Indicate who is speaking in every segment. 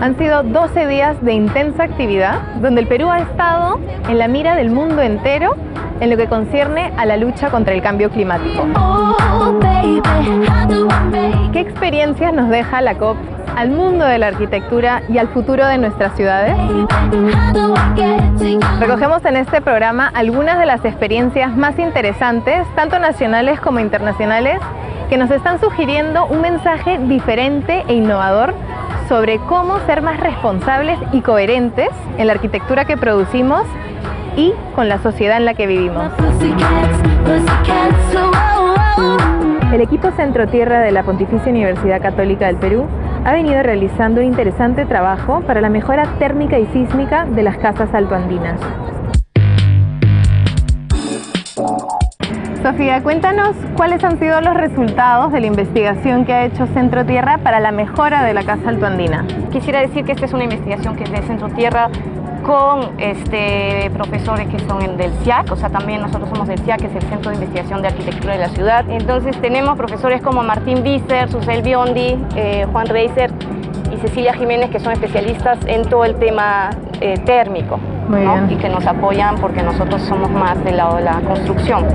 Speaker 1: Han sido 12 días de intensa actividad, donde el Perú ha estado en la mira del mundo entero en lo que concierne a la lucha contra el cambio climático. ¿Qué experiencias nos deja la COP al mundo de la arquitectura y al futuro de nuestras ciudades? Recogemos en este programa algunas de las experiencias más interesantes, tanto nacionales como internacionales, que nos están sugiriendo un mensaje diferente e innovador sobre cómo ser más responsables y coherentes en la arquitectura que producimos y con la sociedad en la que vivimos. El equipo Centro Tierra de la Pontificia Universidad Católica del Perú ha venido realizando un interesante trabajo para la mejora térmica y sísmica de las casas altoandinas. Sofía, cuéntanos cuáles han sido los resultados de la investigación que ha hecho Centro Tierra para la mejora de la casa altoandina.
Speaker 2: Quisiera decir que esta es una investigación que es de Centro Tierra con profesores que son del CIAC, o sea, también nosotros somos del CIAC, que es el Centro de Investigación de Arquitectura de la Ciudad. Entonces tenemos profesores como Martín Visser, Susel Biondi, Juan Reiser y Cecilia Jiménez, que son especialistas en todo el tema térmico, ¿no? Y que nos apoyan porque nosotros somos más del lado de la construcción.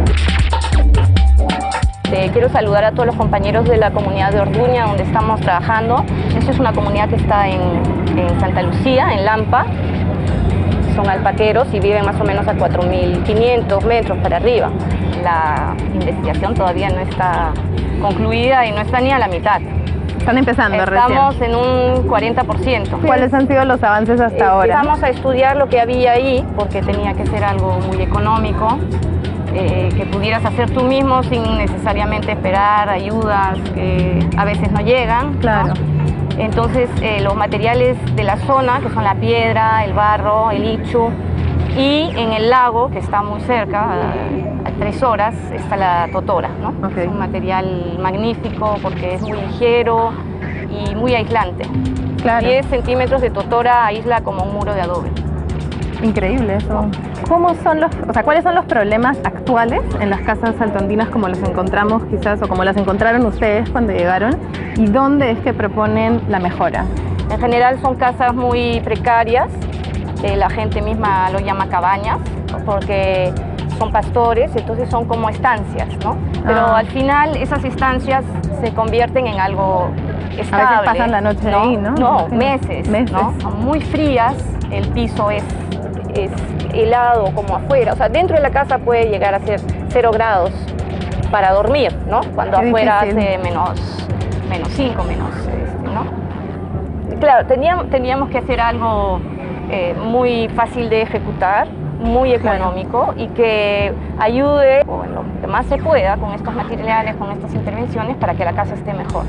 Speaker 2: Quiero saludar a todos los compañeros de la comunidad de Orduña, donde estamos trabajando. Esta es una comunidad que está en Santa Lucía, en Lampa. Son alpaqueros y viven más o menos a 4.500 metros para arriba. La investigación todavía no está concluida y no está ni a la mitad.
Speaker 1: Están empezando recién.
Speaker 2: Estamos en un 40%.
Speaker 1: ¿Cuáles han sido los avances hasta ahora?
Speaker 2: Vamos a estudiar lo que había ahí, porque tenía que ser algo muy económico, que pudieras hacer tú mismo sin necesariamente esperar ayudas que a veces no llegan.
Speaker 1: Claro.
Speaker 2: ¿No? Entonces, los materiales de la zona, que son la piedra, el barro, el ichu, y en el lago, que está muy cerca, a 3 horas, está la totora, ¿no?
Speaker 1: Okay.
Speaker 2: Es un material magnífico porque es muy ligero y muy aislante.
Speaker 1: Claro.
Speaker 2: 10 centímetros de totora aísla como un muro de adobe.
Speaker 1: Increíble eso. ¿Cuáles son los problemas actuales en las casas altoandinas como las encontramos quizás o como las encontraron ustedes cuando llegaron? ¿Y dónde es que proponen la mejora?
Speaker 2: En general son casas muy precarias, la gente misma lo llama cabañas, porque son pastores, entonces son como estancias, ¿no? Pero al final esas estancias se convierten en algo estable.
Speaker 1: A veces pasan la noche ahí, ¿no?
Speaker 2: No,
Speaker 1: Sí.
Speaker 2: meses,
Speaker 1: Meses.
Speaker 2: ¿no? Son muy frías, el piso es helado como afuera, o sea, dentro de la casa puede llegar a ser 0 grados para dormir, ¿no? Cuando
Speaker 1: Qué
Speaker 2: afuera
Speaker 1: difícil.
Speaker 2: hace menos 5, ¿no? Claro, teníamos que hacer algo muy fácil de ejecutar, muy económico, y que ayude en lo que más se pueda con estos materiales, con estas intervenciones, para que la casa esté mejor,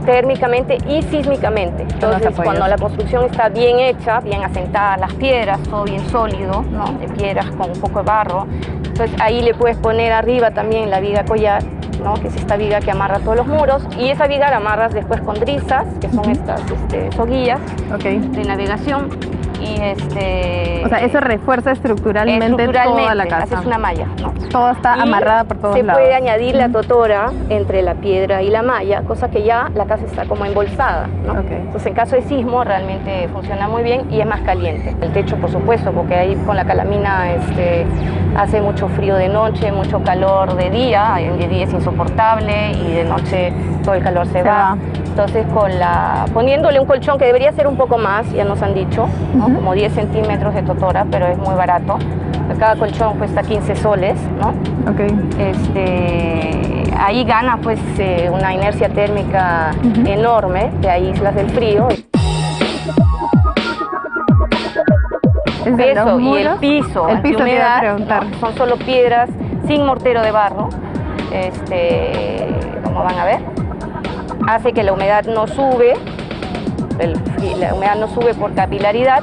Speaker 2: térmicamente y sísmicamente. Entonces, cuando la construcción está bien hecha, bien asentada, las piedras, todo bien sólido, ¿no? De piedras con un poco de barro, entonces ahí le puedes poner arriba también la viga collar, ¿no? Que es esta viga que amarra todos los muros, y esa viga la amarras después con drisas, que son estas soguillas de navegación. Y
Speaker 1: o sea, eso refuerza estructuralmente toda la casa.
Speaker 2: Haces una malla, ¿no?
Speaker 1: Todo está amarrada por todos lados.
Speaker 2: Se puede añadir la totora entre la piedra y la malla, cosa que ya la casa está como embolsada, ¿no? Entonces, en caso de sismo, realmente funciona muy bien y es más caliente. El techo, por supuesto, porque ahí con la calamina hace mucho frío de noche, mucho calor de día. De día es insoportable y de noche todo el calor se va. Entonces, poniéndole un colchón que debería ser un poco más, ya nos han dicho, ¿no? Como 10 centímetros de totora, pero es muy barato. Cada colchón cuesta 15 soles, ¿no? Ahí gana pues una inercia térmica enorme, te aíslas del frío. Eso, y el piso,
Speaker 1: el piso
Speaker 2: humedad,
Speaker 1: te iba a preguntar.
Speaker 2: ¿no? Son solo piedras sin mortero de barro, como van a ver. Hace que la humedad no sube, la humedad no sube por capilaridad,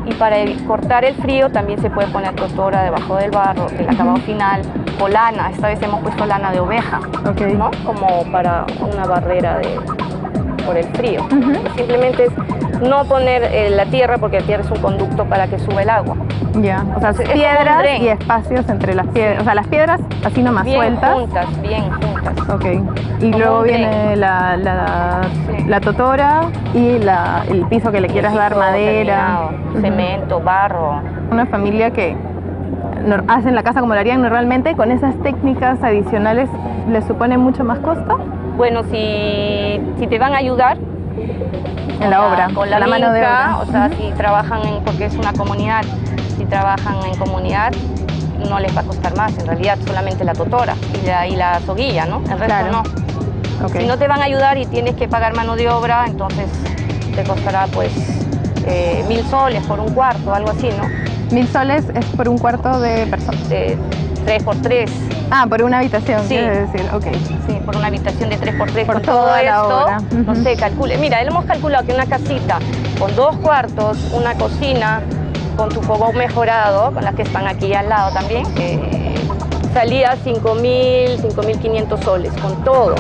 Speaker 2: y para cortar el frío también se puede poner totora debajo del barro, el acabado final, o lana. Esta vez hemos puesto lana de oveja, ¿no? Como para una barrera por el frío. Simplemente es no poner la tierra, porque la tierra es un conducto para que suba el agua.
Speaker 1: Ya, o sea, piedras y espacios entre las piedras, o sea, las piedras así nomás
Speaker 2: bien
Speaker 1: sueltas.
Speaker 2: Bien juntas.
Speaker 1: casitas, ok. Y
Speaker 2: Como
Speaker 1: luego
Speaker 2: un
Speaker 1: viene
Speaker 2: tren.
Speaker 1: la totora y el piso que le quieras dar, madera.
Speaker 2: Terminado, cemento, barro.
Speaker 1: Una familia que hacen la casa como la harían normalmente, con esas técnicas adicionales, ¿les supone mucho más costo?
Speaker 2: Bueno, si te van a ayudar
Speaker 1: En la obra,
Speaker 2: con la
Speaker 1: mano de
Speaker 2: vinca,
Speaker 1: obra.
Speaker 2: o sea, si trabajan porque es una comunidad, si trabajan en comunidad, no les va a costar más, en realidad solamente la totora y la soguilla, ¿no? El resto
Speaker 1: Claro.
Speaker 2: no.
Speaker 1: Ok.
Speaker 2: Si no te van a ayudar y tienes que pagar mano de obra, entonces te costará pues 1000 soles por un cuarto, algo así, ¿no?
Speaker 1: 1000 soles es por un cuarto de persona.
Speaker 2: De 3x3.
Speaker 1: Ah, por una habitación,
Speaker 2: Sí.
Speaker 1: quiere decir, ok.
Speaker 2: Sí, por una habitación de 3x3.
Speaker 1: Por
Speaker 2: con
Speaker 1: toda
Speaker 2: todo
Speaker 1: la
Speaker 2: esto,
Speaker 1: obra.
Speaker 2: no sé, calcule. Mira, hemos calculado que una casita con 2 cuartos, una cocina, con tu fogón mejorado, con las que están aquí al lado también, salía 5.000, 5.500 soles, con todo.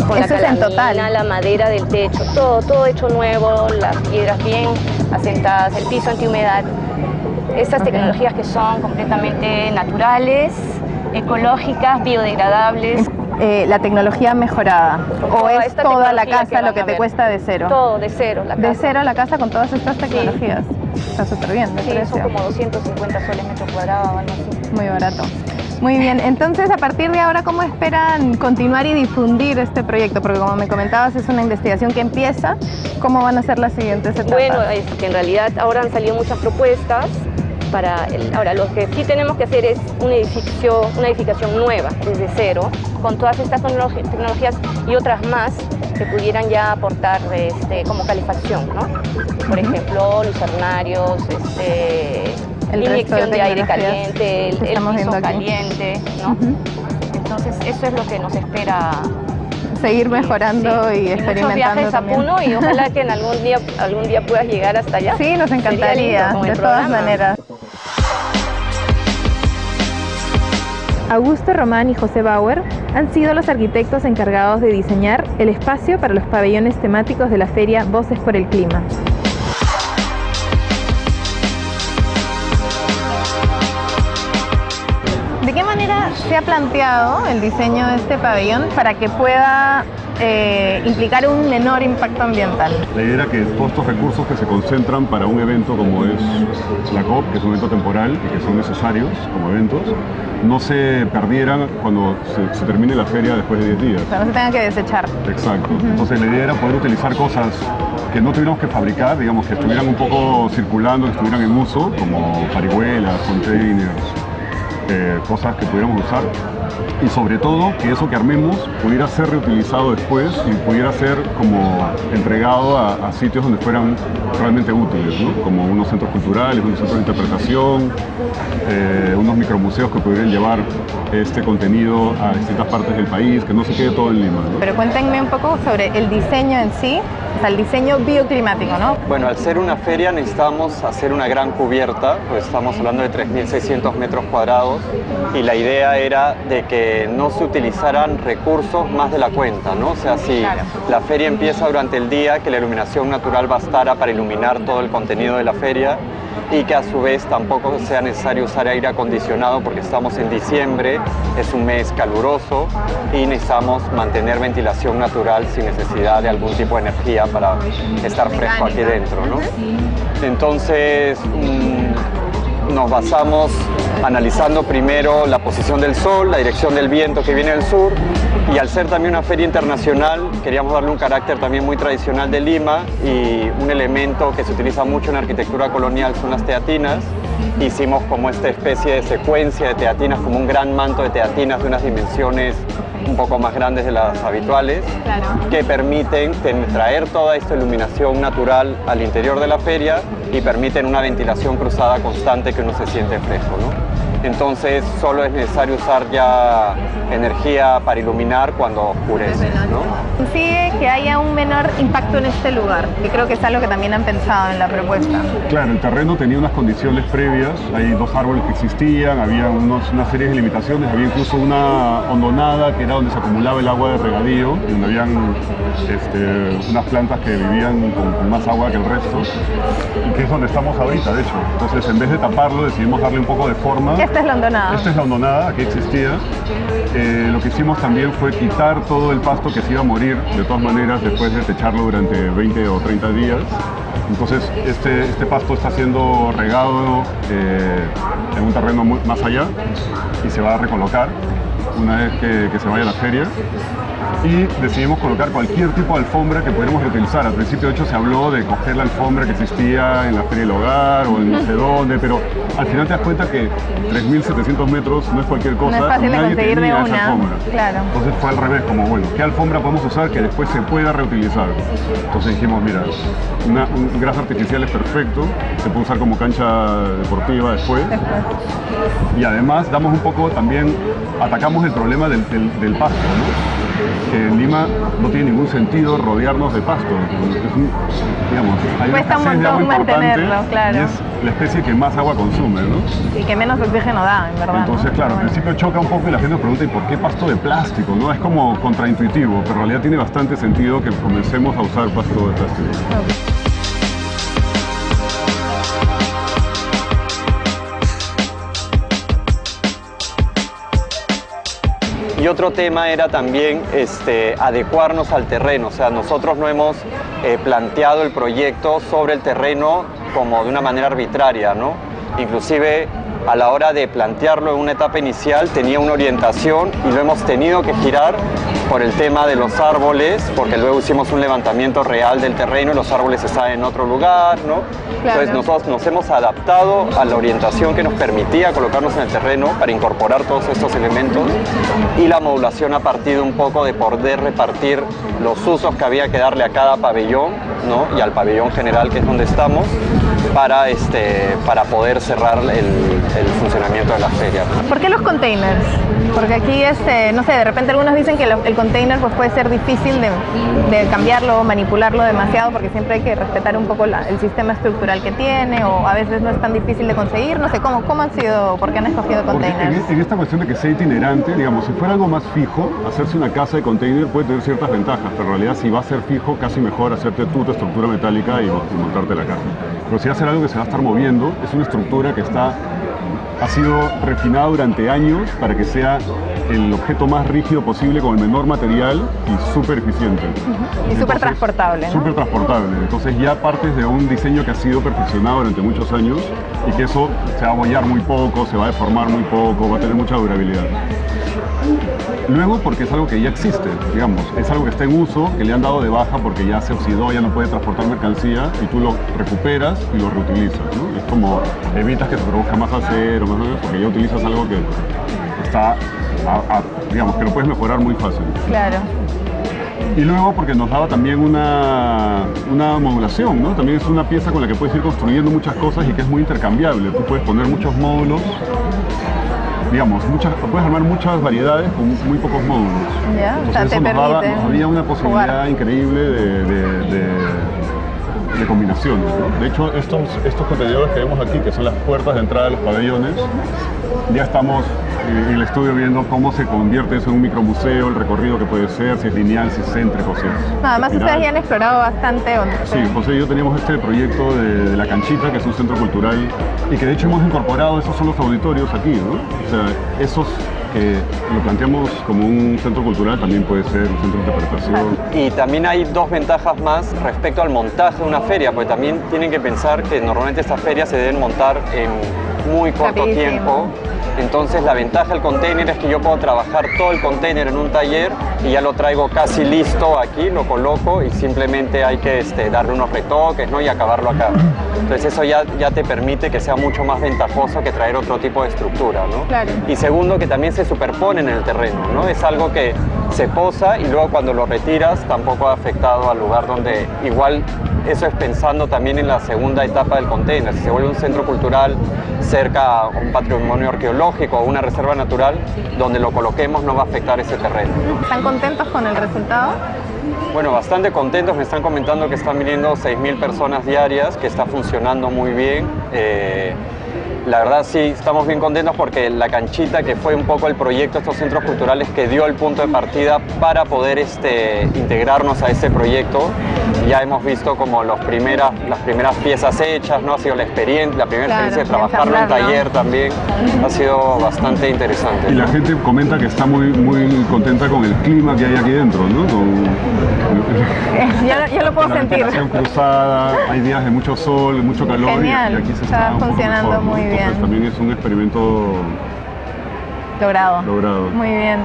Speaker 2: Con
Speaker 1: Eso
Speaker 2: la
Speaker 1: es en
Speaker 2: calamina,
Speaker 1: total.
Speaker 2: la madera del techo, todo hecho nuevo, las piedras bien asentadas, el piso antihumedad. Estas
Speaker 1: Ok.
Speaker 2: tecnologías que son completamente naturales, ecológicas, biodegradables.
Speaker 1: La tecnología mejorada. ¿O
Speaker 2: Toda
Speaker 1: es
Speaker 2: esta
Speaker 1: toda la
Speaker 2: tecnología
Speaker 1: casa
Speaker 2: que
Speaker 1: lo
Speaker 2: van
Speaker 1: que
Speaker 2: a
Speaker 1: te
Speaker 2: ver.
Speaker 1: cuesta de cero?
Speaker 2: Todo de cero, la
Speaker 1: De
Speaker 2: casa.
Speaker 1: cero la casa con todas estas tecnologías. Está súper bien de
Speaker 2: Sí,
Speaker 1: precio.
Speaker 2: son como 250 soles metro cuadrado o algo así.
Speaker 1: Muy barato. Muy bien, entonces a partir de ahora, ¿cómo esperan continuar y difundir este proyecto? Porque como me comentabas, es una investigación que empieza. ¿Cómo van a ser las siguientes etapas?
Speaker 2: Bueno, que en realidad ahora han salido muchas propuestas. Ahora, lo que sí tenemos que hacer es una edificación nueva, desde cero, con todas estas tecnologías y otras más que pudieran ya aportar como calefacción, ¿no? Por ejemplo, lucernarios,
Speaker 1: El resto de
Speaker 2: inyección de aire
Speaker 1: tecnologías
Speaker 2: caliente, el
Speaker 1: que estamos
Speaker 2: piso
Speaker 1: viendo aquí.
Speaker 2: caliente, ¿no? Entonces, eso es lo que nos espera.
Speaker 1: Seguir mejorando
Speaker 2: Sí.
Speaker 1: y experimentando
Speaker 2: muchos viajes
Speaker 1: también.
Speaker 2: a Puno y ojalá que en algún día puedas llegar hasta allá.
Speaker 1: Sí, nos
Speaker 2: Sería
Speaker 1: encantaría,
Speaker 2: lindo con
Speaker 1: de
Speaker 2: el
Speaker 1: todas
Speaker 2: programa.
Speaker 1: maneras. Augusto Román y José Bauer han sido los arquitectos encargados de diseñar el espacio para los pabellones temáticos de la feria Voces por el Clima. ¿De qué manera se ha planteado el diseño de este pabellón para que pueda implicar un menor impacto ambiental?
Speaker 3: La idea era que todos estos recursos que se concentran para un evento como es la COP, que es un evento temporal y que son necesarios como eventos, no se perdieran cuando se termine la feria después de 10 días.
Speaker 1: O sea, no se tenga que desechar.
Speaker 3: Exacto. Entonces la idea era poder utilizar cosas que no tuviéramos que fabricar, digamos, que estuvieran un poco circulando, que estuvieran en uso, como parihuelas, containers, cosas que pudiéramos usar, y sobre todo que eso que armemos pudiera ser reutilizado después y pudiera ser como entregado a sitios donde fueran realmente útiles, ¿no? Como unos centros culturales, unos centros de interpretación, unos micromuseos que pudieran llevar este contenido a distintas partes del país, que no se quede todo en Lima, ¿no?
Speaker 1: Pero cuéntenme un poco sobre el diseño en sí, o sea, el diseño bioclimático, ¿no?
Speaker 4: Bueno, al ser una feria necesitamos hacer una gran cubierta, pues estamos hablando de 3.600 metros cuadrados y la idea era de que no se utilizaran recursos más de la cuenta, ¿no? O sea, si la feria empieza durante el día, que la iluminación natural bastara para iluminar todo el contenido de la feria y que a su vez tampoco sea necesario usar aire acondicionado porque estamos en diciembre, es un mes caluroso y necesitamos mantener ventilación natural sin necesidad de algún tipo de energía para estar fresco aquí dentro, ¿no? Entonces nos basamos analizando primero la posición del sol, la dirección del viento que viene del sur, y al ser también una feria internacional queríamos darle un carácter también muy tradicional de Lima, y un elemento que se utiliza mucho en arquitectura colonial son las teatinas. Hicimos como esta especie de secuencia de teatinas, como un gran manto de teatinas de unas dimensiones un poco más grandes de las habituales, que permiten traer toda esta iluminación natural al interior de la feria y permiten una ventilación cruzada constante que uno se siente fresco, ¿no? Entonces solo es necesario usar ya energía para iluminar cuando oscurece, ¿no?
Speaker 1: Consigue que haya un menor impacto en este lugar, que creo que es algo que también han pensado en la propuesta.
Speaker 3: Claro, el terreno tenía unas condiciones previas, hay 2 árboles que existían, había una serie de limitaciones, había incluso una hondonada que era donde se acumulaba el agua de regadío, donde habían unas plantas que vivían con más agua que el resto, y que es donde estamos ahorita, de hecho. Entonces, en vez de taparlo, decidimos darle un poco de forma.
Speaker 1: Esta es la hondonada.
Speaker 3: Esta es la hondonada, aquí existía. Lo que hicimos también fue quitar todo el pasto que se iba a morir, de todas maneras, después de techarlo durante 20 o 30 días. Entonces, este pasto está siendo regado en un terreno más allá y se va a recolocar una vez que se vaya a la feria. Y decidimos colocar cualquier tipo de alfombra que pudiéramos reutilizar. Al principio, de hecho, se habló de coger la alfombra que existía en la Feria del Hogar o en no sé dónde, pero al final te das cuenta que 3.700 metros no es cualquier cosa.
Speaker 1: No es fácil de conseguir de una. Claro.
Speaker 3: Entonces fue al revés, como bueno, ¿qué alfombra podemos usar que después se pueda reutilizar? Entonces dijimos, mira, un gras artificial es perfecto, se puede usar como cancha deportiva después. Y además damos un poco también, atacamos el problema del pasto, ¿no? Que en Lima no tiene ningún sentido rodearnos de pasto. Hay una escasez de agua importante, claro. Y es la especie que más agua consume, ¿no?
Speaker 1: Y que menos oxígeno da, en verdad.
Speaker 3: Entonces, claro, al principio choca un poco y la gente nos pregunta, ¿y por qué pasto de plástico? ¿No? Es como contraintuitivo, pero en realidad tiene bastante sentido que comencemos a usar pasto de plástico.
Speaker 1: Okay.
Speaker 4: Y otro tema era también adecuarnos al terreno, o sea, nosotros no hemos planteado el proyecto sobre el terreno como de una manera arbitraria, ¿no? Inclusive a la hora de plantearlo en una etapa inicial tenía una orientación y lo hemos tenido que girar por el tema de los árboles, porque luego hicimos un levantamiento real del terreno y los árboles están en otro lugar, ¿no? Claro. Entonces nosotros nos hemos adaptado a la orientación que nos permitía colocarnos en el terreno para incorporar todos estos elementos, y la modulación a partir un poco de poder repartir los usos que había que darle a cada pabellón, ¿no? Y al pabellón general, que es donde estamos, para poder cerrar el funcionamiento de la feria, ¿no?
Speaker 1: ¿Por qué los containers? Porque aquí, no sé, de repente algunos dicen que el container pues, puede ser difícil de cambiarlo o manipularlo demasiado, porque siempre hay que respetar un poco el sistema estructural que tiene, o a veces no es tan difícil de conseguir. No sé, ¿cómo han sido, por qué han escogido containers?
Speaker 3: En esta cuestión de que sea itinerante, digamos, si fuera algo más fijo, hacerse una casa de container puede tener ciertas ventajas, pero en realidad si va a ser fijo, casi mejor hacerte tú tu estructura metálica y montarte la casa. Pero si va a ser algo que se va a estar moviendo, es una estructura que ha sido refinada durante años para que sea el objeto más rígido posible con el menor material y súper eficiente.
Speaker 1: Y súper transportable, ¿no?
Speaker 3: Súper transportable. Entonces ya partes de un diseño que ha sido perfeccionado durante muchos años y que eso se va a abollar muy poco, se va a deformar muy poco, va a tener mucha durabilidad. Luego, porque es algo que ya existe, digamos, es algo que está en uso, que le han dado de baja porque ya se oxidó, ya no puede transportar mercancía, y tú lo recuperas y lo reutilizas, ¿no? Es como evitas que se produzca más acero, porque ya utilizas algo que está, digamos, que lo puedes mejorar muy fácil.
Speaker 1: Claro.
Speaker 3: Y luego porque nos daba también una modulación, ¿no? También es una pieza con la que puedes ir construyendo muchas cosas y que es muy intercambiable. Tú puedes poner muchos módulos, digamos, puedes armar muchas variedades con muy pocos módulos.
Speaker 1: Ya, o sea, te
Speaker 3: nos había una posibilidad jugar increíble de combinaciones, ¿no? De hecho, estos contenedores que vemos aquí, que son las puertas de entrada de los pabellones, ya estamos en el estudio viendo cómo se convierte eso en un micromuseo, el recorrido que puede ser, si es lineal, si es céntrico, si es...
Speaker 1: Además ustedes ya han explorado bastante.
Speaker 3: Sí, José y yo teníamos este proyecto de La Canchita, que es un centro cultural, y que de hecho hemos incorporado, esos son los auditorios aquí, ¿no? O sea, esos que lo planteamos como un centro cultural también puede ser un centro de interpretación.
Speaker 4: Y también hay dos ventajas más respecto al montaje de una feria, porque también tienen que pensar que normalmente estas ferias se deben montar en muy corto tiempo. Entonces la ventaja del container es que yo puedo trabajar todo el container en un taller y ya lo traigo casi listo aquí, lo coloco y simplemente hay que darle unos retoques, ¿no? Y acabarlo acá. Entonces eso ya te permite que sea mucho más ventajoso que traer otro tipo de estructura, ¿no?
Speaker 1: Claro.
Speaker 4: Y segundo, que también se superponen en el terreno, ¿no? Es algo que se posa y luego cuando lo retiras tampoco ha afectado al lugar donde igual. Eso es pensando también en la segunda etapa del container. Si se vuelve un centro cultural cerca a un patrimonio arqueológico o una reserva natural, donde lo coloquemos no va a afectar ese terreno.
Speaker 1: ¿Están contentos con el resultado?
Speaker 4: Bueno, bastante contentos. Me están comentando que están viniendo 6.000 personas diarias, que está funcionando muy bien. la verdad sí, estamos bien contentos porque la canchita, que fue un poco el proyecto de estos centros culturales que dio el punto de partida para poder integrarnos a ese proyecto, ya hemos visto como las primeras piezas hechas, ¿no? Ha sido la primera experiencia de trabajarlo en taller también, ha sido bastante interesante.
Speaker 3: Y la gente comenta que está muy contenta con el clima que hay aquí dentro, ¿no?
Speaker 1: Ya lo puedo sentir.
Speaker 3: Cruzada, hay días de mucho sol, mucho calor.
Speaker 1: Genial,
Speaker 3: y aquí se
Speaker 1: está funcionando
Speaker 3: mejor, ¿no?
Speaker 1: muy bien.
Speaker 3: Entonces también es un experimento
Speaker 1: logrado. Muy bien.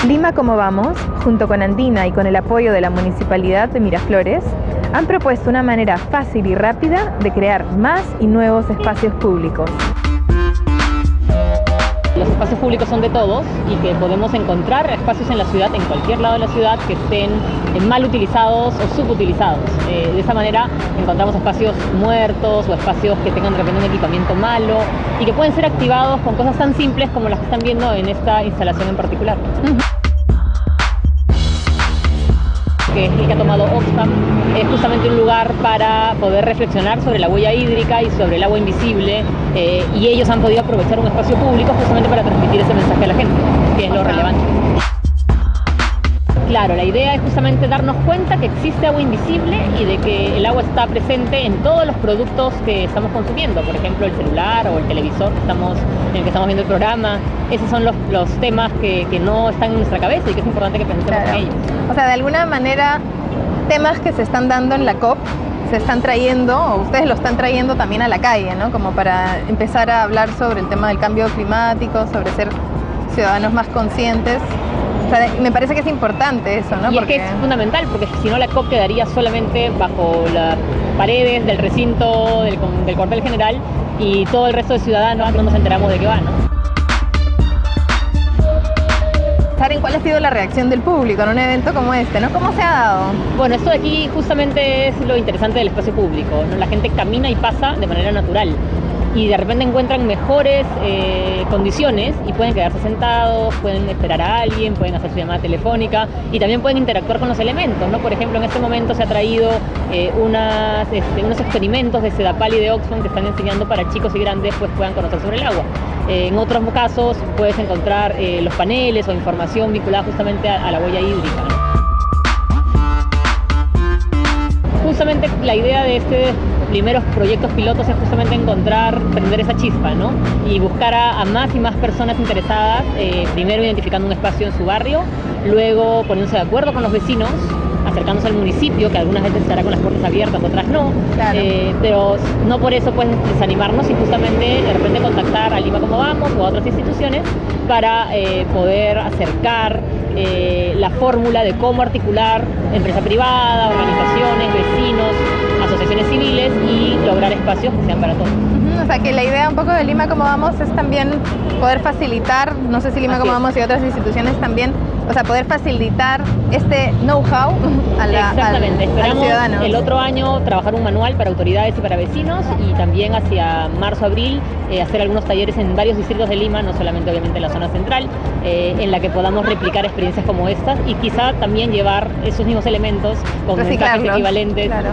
Speaker 1: Lima Cómo Vamos, junto con Andina y con el apoyo de la Municipalidad de Miraflores, han propuesto una manera fácil y rápida de crear más y nuevos espacios públicos.
Speaker 5: Los espacios públicos son de todos y que podemos encontrar espacios en la ciudad, en cualquier lado de la ciudad, que estén mal utilizados o subutilizados. De esa manera encontramos espacios muertos o espacios que tengan de repente un equipamiento malo y que pueden ser activados con cosas tan simples como las que están viendo en esta instalación en particular. Que es el que ha tomado Oxfam, es justamente un lugar para poder reflexionar sobre la huella hídrica y sobre el agua invisible, y ellos han podido aprovechar un espacio público justamente para transmitir ese mensaje a la gente, que es lo relevante. Claro, la idea es justamente darnos cuenta que existe agua invisible y de que el agua está presente en todos los productos que estamos consumiendo, por ejemplo el celular o el televisor en el que estamos viendo el programa. Esos son los temas que no están en nuestra cabeza y que es importante que pensemos en ellos.
Speaker 1: O sea, de alguna manera, temas que se están dando en la COP se están trayendo, o ustedes lo están trayendo también a la calle, ¿no? Como para empezar a hablar sobre el tema del cambio climático, sobre ser ciudadanos más conscientes. O sea, me parece que es importante eso, ¿no?
Speaker 5: Y porque es que es fundamental, porque si no la COP quedaría solamente bajo las paredes del recinto del cuartel general y todo el resto de ciudadanos no nos enteramos de qué va, ¿no?
Speaker 1: ¿Cuál ha sido la reacción del público en un evento como este, ¿no? ¿Cómo se ha dado?
Speaker 5: Bueno, esto de aquí justamente es lo interesante del espacio público, ¿no? La gente camina y pasa de manera natural y de repente encuentran mejores condiciones y pueden quedarse sentados, pueden esperar a alguien, pueden hacer su llamada telefónica y también pueden interactuar con los elementos, ¿no? Por ejemplo, en este momento se ha traído unos experimentos de Sedapal y de Oxfam que están enseñando para chicos y grandes pues puedan conocer sobre el agua. En otros casos puedes encontrar los paneles o información vinculada justamente a la huella hídrica. Justamente la idea de estos primeros proyectos pilotos es justamente prender esa chispa, ¿no? Y buscar a más y más personas interesadas, primero identificando un espacio en su barrio, luego poniéndose de acuerdo con los vecinos, acercándose al municipio, que algunas veces estará con las puertas abiertas, otras no,
Speaker 1: Claro.
Speaker 5: pero no por eso puedes desanimarnos y justamente de repente contactar a Lima Como Vamos o a otras instituciones para poder acercar la fórmula de cómo articular empresa privada, organizaciones, vecinos, asociaciones civiles y lograr espacios que sean para todos.
Speaker 1: O sea, que la idea un poco de Lima Como Vamos es también poder facilitar, no sé si Lima
Speaker 5: Así
Speaker 1: Como
Speaker 5: es.
Speaker 1: Vamos y otras instituciones también, o sea, poder facilitar este know-how
Speaker 5: Exactamente,
Speaker 1: al
Speaker 5: esperamos
Speaker 1: ciudadano.
Speaker 5: el otro año trabajar un manual para autoridades y para vecinos y también hacia marzo-abril hacer algunos talleres en varios distritos de Lima, no solamente obviamente en la zona central, en la que podamos replicar experiencias como estas y quizá también llevar esos mismos elementos con mensajes
Speaker 1: Reciclarlos,
Speaker 5: equivalentes
Speaker 1: claro.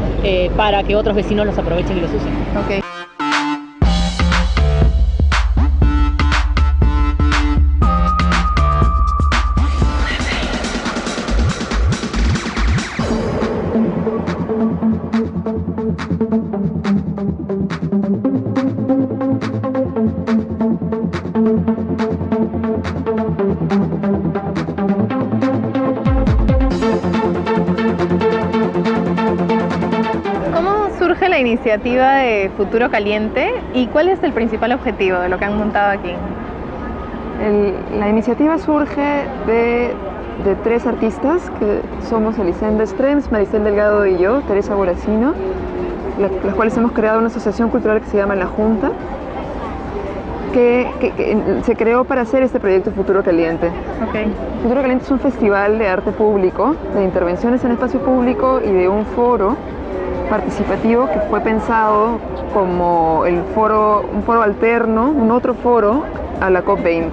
Speaker 5: para que otros vecinos los aprovechen y los usen.
Speaker 1: Ok. ¿Cómo surge la iniciativa de Futuro Caliente y cuál es el principal objetivo de lo que han montado aquí?
Speaker 6: La iniciativa surge de tres artistas, que somos Elisenda Strems, Maricel Delgado y yo, Teresa Boracino, las cuales hemos creado una asociación cultural que se llama La Junta, que se creó para hacer este proyecto Futuro Caliente.
Speaker 1: Okay.
Speaker 6: Futuro Caliente es un festival de arte público, de intervenciones en espacio público y de un foro participativo que fue pensado como un foro alterno, un otro foro a la COP20.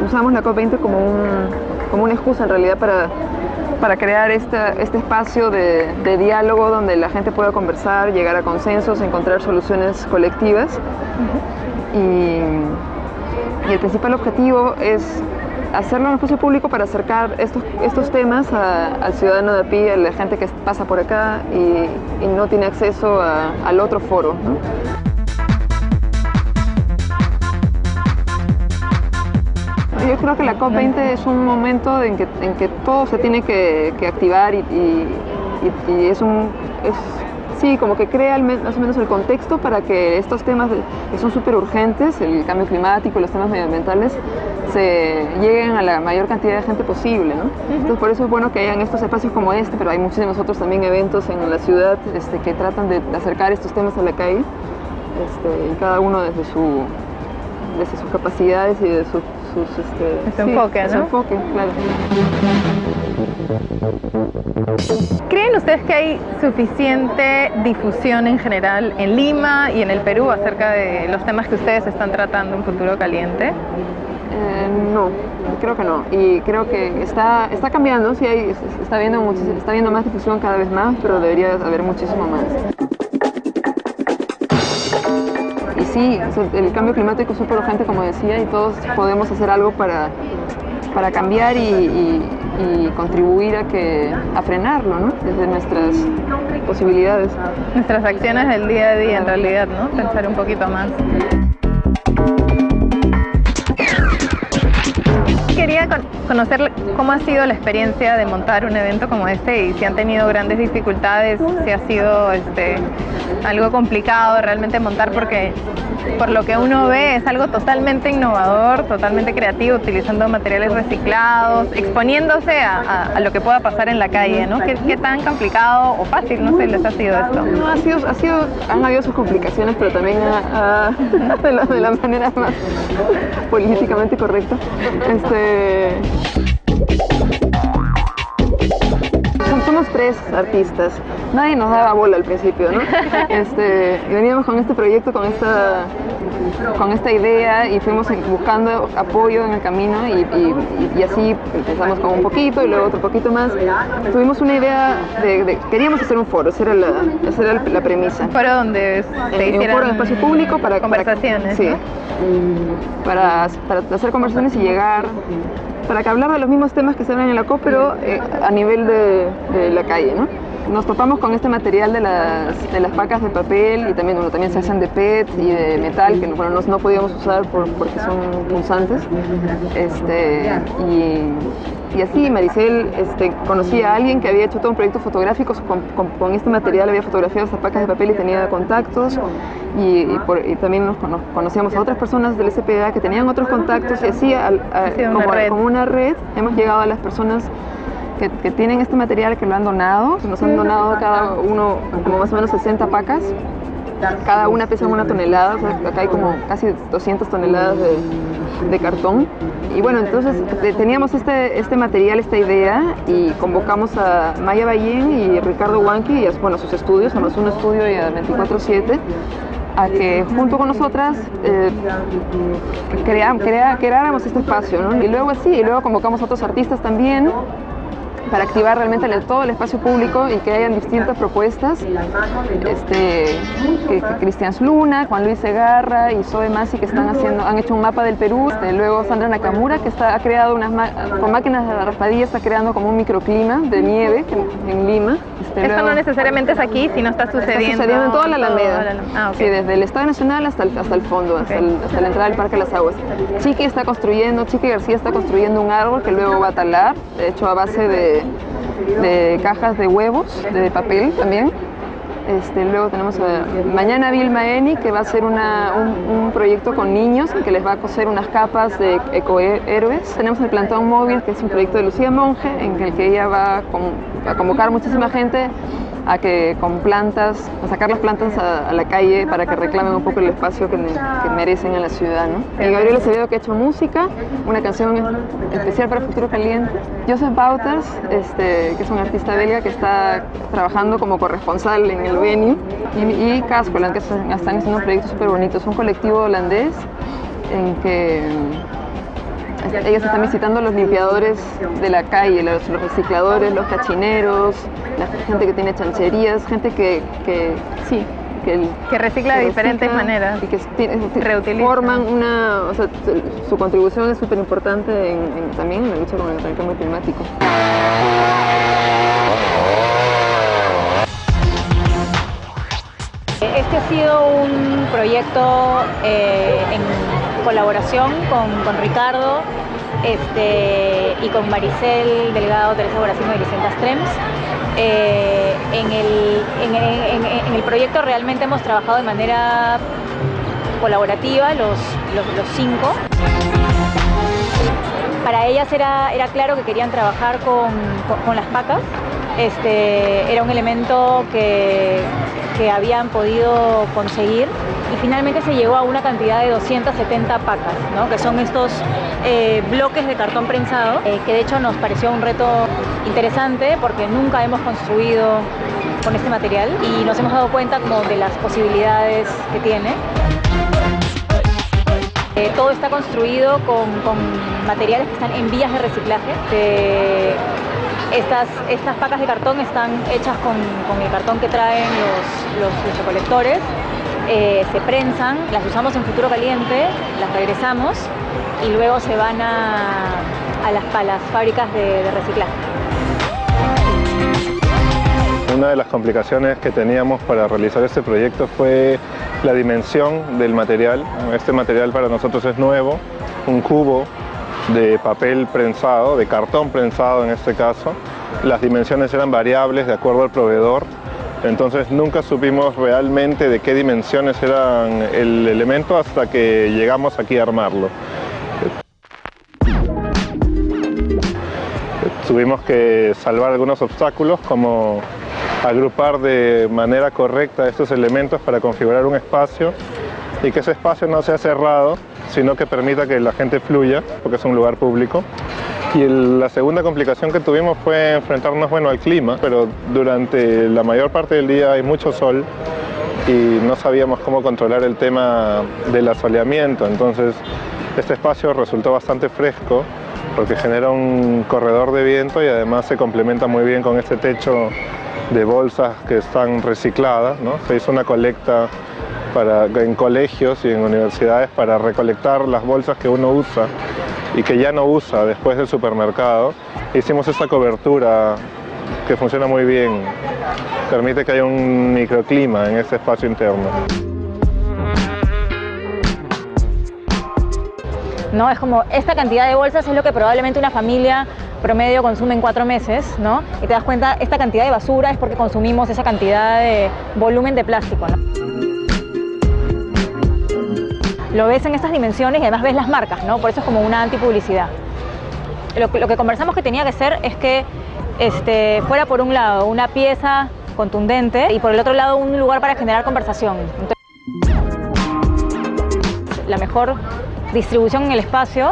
Speaker 6: Usamos la COP20 como una excusa en realidad para crear este espacio de diálogo donde la gente pueda conversar, llegar a consensos, encontrar soluciones colectivas. Y el principal objetivo es hacerlo en el espacio público para acercar estos temas al ciudadano de a pie, a la gente que pasa por acá y no tiene acceso al otro foro, ¿no? Yo creo que la COP20 es un momento en que todo se tiene que activar y sí, como que crea más o menos el contexto para que estos temas que son súper urgentes, el cambio climático, los temas medioambientales, se lleguen a la mayor cantidad de gente posible, ¿no? Entonces por eso es bueno que hayan estos espacios como este, pero hay muchísimos otros también eventos en la ciudad que tratan de acercar estos temas a la calle, y cada uno desde sus capacidades y de su
Speaker 1: enfoque, ¿no?
Speaker 6: Su enfoque, claro.
Speaker 1: ¿Creen ustedes que hay suficiente difusión en general en Lima y en el Perú acerca de los temas que ustedes están tratando en Futuro Caliente?
Speaker 6: No, creo que no. Y creo que está cambiando, sí está viendo más difusión cada vez más, pero debería haber muchísimo más. Y sí, el cambio climático es súper urgente, como decía, y todos podemos hacer algo para cambiar y contribuir a frenarlo, ¿no? Desde nuestras posibilidades.
Speaker 1: Nuestras acciones del día a día, en realidad, ¿no? Pensar un poquito más. Quería conocer cómo ha sido la experiencia de montar un evento como este y si han tenido grandes dificultades, si ha sido algo complicado realmente montar, porque por lo que uno ve es algo totalmente innovador, totalmente creativo, utilizando materiales reciclados, exponiéndose a lo que pueda pasar en la calle, ¿no? ¿Qué tan complicado o fácil, no sé, les ha sido esto?
Speaker 6: No, han habido sus complicaciones, pero también de la manera más políticamente correcta. Somos tres artistas. Nadie nos daba bola al principio, ¿no? Y veníamos con este proyecto, con esta idea y fuimos buscando apoyo en el camino y así empezamos con un poquito y luego otro poquito más. Tuvimos una idea queríamos hacer un foro, esa era la premisa.
Speaker 1: ¿Un foro donde se hicieran
Speaker 6: un foro en espacio público para
Speaker 1: conversaciones?
Speaker 6: Sí,
Speaker 1: ¿no?
Speaker 6: para hacer conversaciones y llegar, para que hablar de los mismos temas que se hablan en la COP, pero a nivel de la calle, ¿no? nos topamos con este material de las pacas de papel y también, bueno, también se hacen de PET y de metal, que bueno, no podíamos usar porque son punzantes. Y así Maricel conocía a alguien que había hecho todo un proyecto fotográfico con este material, había fotografiado estas pacas de papel y tenía contactos, y también nos conocíamos a otras personas del SPA que tenían otros contactos, y así como una red hemos llegado a las personas que tienen este material, que lo han donado. Nos han donado cada uno como más o menos 60 pacas. Cada una pesa 1 tonelada, o sea, acá hay como casi 200 toneladas de cartón. Y bueno, entonces teníamos este material, esta idea, y convocamos a Maya Ballén y Ricardo Huanqui y a sus estudios, a Más Un Estudio y a 24/7, a que junto con nosotras creáramos este espacio, ¿no? Y luego convocamos a otros artistas también, para activar realmente todo el espacio público y que hayan distintas propuestas. Cristian Luna, Juan Luis Segarra y Zoe Masi, que han hecho un mapa del Perú. Luego Sandra Nakamura, que ha creado con máquinas de raspadilla, está creando como un microclima de nieve en Lima.
Speaker 1: Esto no necesariamente es aquí, sino está sucediendo
Speaker 6: en toda la Alameda.
Speaker 1: Okay.
Speaker 6: Sí, desde el Estadio Nacional hasta el fondo, hasta la entrada del Parque de las Aguas. Chiqui García está construyendo un árbol que luego va a talar, de hecho a base de cajas de huevos, de papel también. Luego tenemos mañana Vilma Eni, que va a hacer un proyecto con niños, que les va a coser unas capas de ecohéroes. Tenemos el plantón móvil, que es un proyecto de Lucía Monge, en el que ella va a convocar muchísima gente a que a sacar las plantas a la calle para que reclamen un poco el espacio que merecen en la ciudad, ¿no? Gabriel Acevedo, que ha hecho música, una canción especial para Futuro Caliente. Joseph Wouters, que es un artista belga que está trabajando como corresponsal en el venue, y Cascolan, que están haciendo un proyecto súper bonito. Es un colectivo holandés en que ellos están visitando los limpiadores de la calle, los recicladores, los cachineros, la gente que tiene chancherías, gente que
Speaker 1: recicla de diferentes maneras
Speaker 6: y que forman su contribución es súper importante también en la lucha contra el cambio climático.
Speaker 7: Este ha sido un proyecto en colaboración con Ricardo y con Maricel Delgado, Teresa Boracino y Licenta Strems. En el proyecto realmente hemos trabajado de manera colaborativa los 5. Para ellas era claro que querían trabajar con las pacas. Era un elemento que habían podido conseguir, y finalmente se llegó a una cantidad de 270 pacas, ¿no? Que son estos bloques de cartón prensado, que de hecho nos pareció un reto interesante porque nunca hemos construido con este material y nos hemos dado cuenta como de las posibilidades que tiene. Todo está construido con materiales que están en vías de reciclaje. Estas pacas de cartón están hechas con el cartón que traen los recolectores, se prensan, las usamos en Futuro Caliente, las regresamos y luego se van a las fábricas de reciclaje.
Speaker 8: Una de las complicaciones que teníamos para realizar este proyecto fue la dimensión del material. Este material para nosotros es nuevo, un cubo de papel prensado, de cartón prensado en este caso. Las dimensiones eran variables de acuerdo al proveedor, entonces nunca supimos realmente de qué dimensiones eran el elemento hasta que llegamos aquí a armarlo. Tuvimos que salvar algunos obstáculos, como agrupar de manera correcta estos elementos para configurar un espacio y que ese espacio no sea cerrado, sino que permita que la gente fluya, porque es un lugar público. Y la segunda complicación que tuvimos fue enfrentarnos al clima, pero durante la mayor parte del día hay mucho sol y no sabíamos cómo controlar el tema del asoleamiento, entonces este espacio resultó bastante fresco porque genera un corredor de viento y además se complementa muy bien con este techo de bolsas que están recicladas, ¿no? Se hizo una colecta en colegios y en universidades para recolectar las bolsas que uno usa y que ya no usa después del supermercado. Hicimos esta cobertura que funciona muy bien. Permite que haya un microclima en ese espacio interno.
Speaker 7: ¿No? Es como esta cantidad de bolsas es lo que probablemente una familia promedio consume en 4 meses, ¿no? Y te das cuenta, esta cantidad de basura es porque consumimos esa cantidad de volumen de plástico, ¿no? Lo ves en estas dimensiones y además ves las marcas, ¿no? Por eso es como una antipublicidad. Lo que conversamos que tenía que ser es que fuera por un lado una pieza contundente y por el otro lado un lugar para generar conversación. Entonces, la mejor distribución en el espacio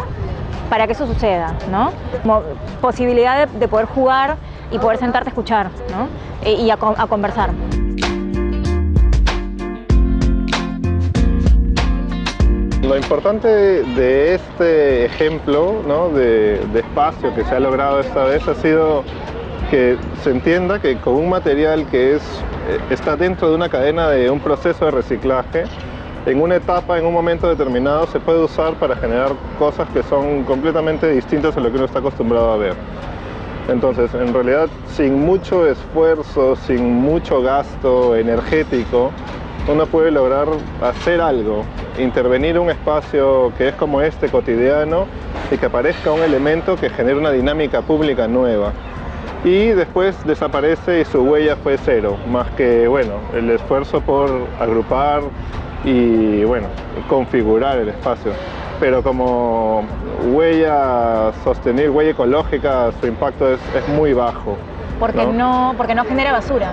Speaker 7: para que eso suceda, ¿no? Como posibilidad de poder jugar y poder sentarte a escuchar, ¿no? Y a conversar.
Speaker 8: Lo importante de este ejemplo, ¿no? de espacio que se ha logrado esta vez ha sido que se entienda que con un material que está dentro de una cadena de un proceso de reciclaje, en una etapa, en un momento determinado, se puede usar para generar cosas que son completamente distintas a lo que uno está acostumbrado a ver. Entonces, en realidad, sin mucho esfuerzo, sin mucho gasto energético, uno puede lograr hacer algo, intervenir un espacio que es como este, cotidiano, y que aparezca un elemento que genere una dinámica pública nueva. Y después desaparece y su huella fue cero, más que, bueno, el esfuerzo por agrupar y, bueno, configurar el espacio. Pero como huella sostenible, huella ecológica, su impacto es muy bajo.
Speaker 7: Porque no genera basura.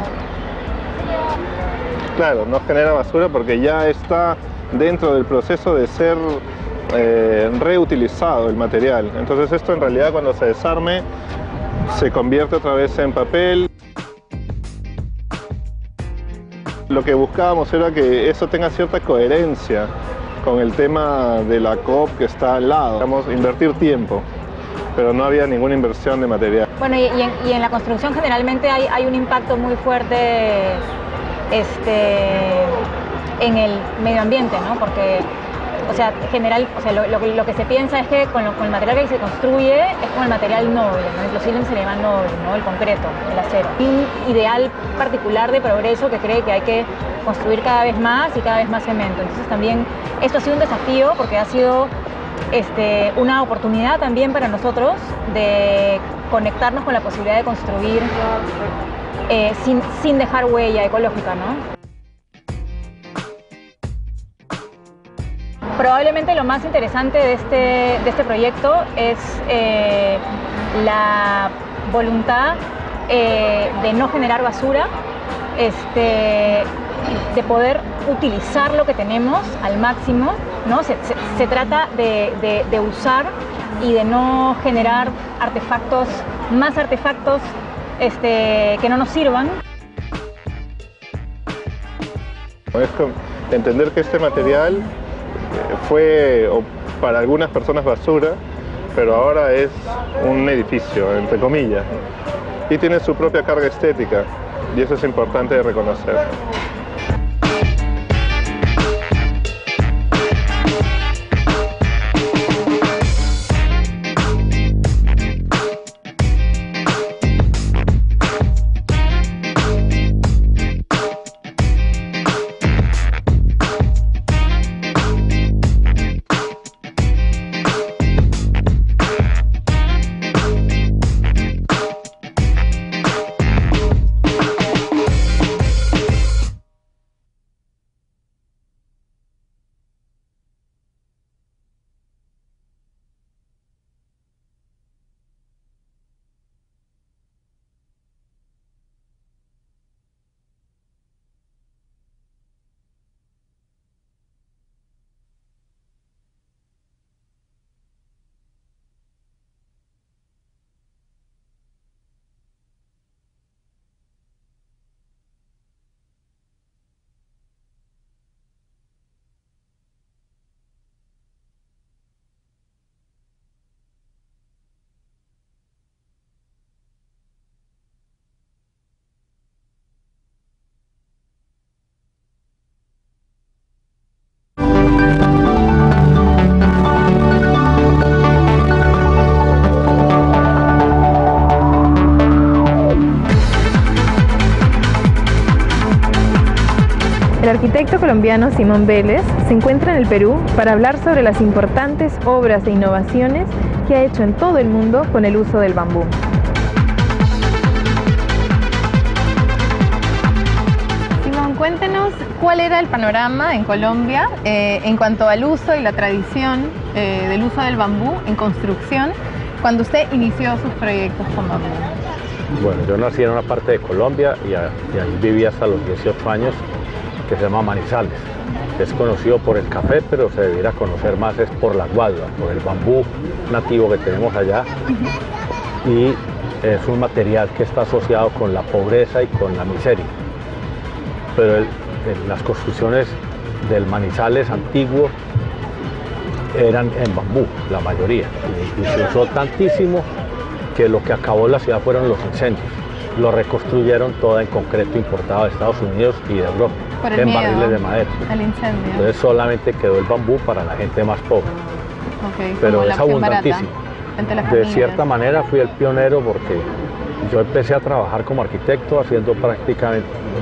Speaker 8: Claro, no genera basura porque ya está dentro del proceso de ser reutilizado el material. Entonces esto en realidad cuando se desarme se convierte otra vez en papel. Lo que buscábamos era que eso tenga cierta coherencia con el tema de la COP que está al lado. Vamos a invertir tiempo, pero no había ninguna inversión de material.
Speaker 7: Bueno, y en la construcción generalmente hay un impacto muy fuerte en el medio ambiente, ¿no? Porque, o sea, lo que se piensa es que con el material que se construye es como el material noble, ¿no? Inclusive se le llama noble, ¿no? El concreto, el acero. Un ideal particular de progreso que cree que hay que construir cada vez más y cada vez más cemento. Entonces también esto ha sido un desafío porque ha sido una oportunidad también para nosotros de conectarnos con la posibilidad de construir sin dejar huella ecológica, ¿no? Probablemente lo más interesante de este proyecto es la voluntad de no generar basura, de poder utilizar lo que tenemos al máximo, ¿no? Se trata de usar y de no generar más artefactos que no nos sirvan.
Speaker 8: Es entender que este material fue para algunas personas basura, pero ahora es un edificio, entre comillas, y tiene su propia carga estética, y eso es importante de reconocer.
Speaker 1: El arquitecto colombiano Simón Vélez se encuentra en el Perú para hablar sobre las importantes obras e innovaciones que ha hecho en todo el mundo con el uso del bambú. Simón, cuéntenos cuál era el panorama en Colombia en cuanto al uso y la tradición del uso del bambú en construcción cuando usted inició sus proyectos con bambú.
Speaker 9: Bueno, yo nací en una parte de Colombia y ahí viví hasta los 18 años, que se llama Manizales. Es conocido por el café, pero se debiera conocer más es por la guadua, por el bambú nativo que tenemos allá. Y es un material que está asociado con la pobreza y con la miseria. Pero las construcciones del Manizales antiguo eran en bambú, la mayoría. Y se usó tantísimo que lo que acabó la ciudad fueron los incendios. Lo reconstruyeron toda en concreto importado de Estados Unidos y de Europa, en barriles de madera.
Speaker 1: El incendio.
Speaker 9: Entonces solamente quedó el bambú para la gente más pobre.
Speaker 1: Okay,
Speaker 9: pero es abundantísimo. De cierta manera fui el pionero porque yo empecé a trabajar como arquitecto haciendo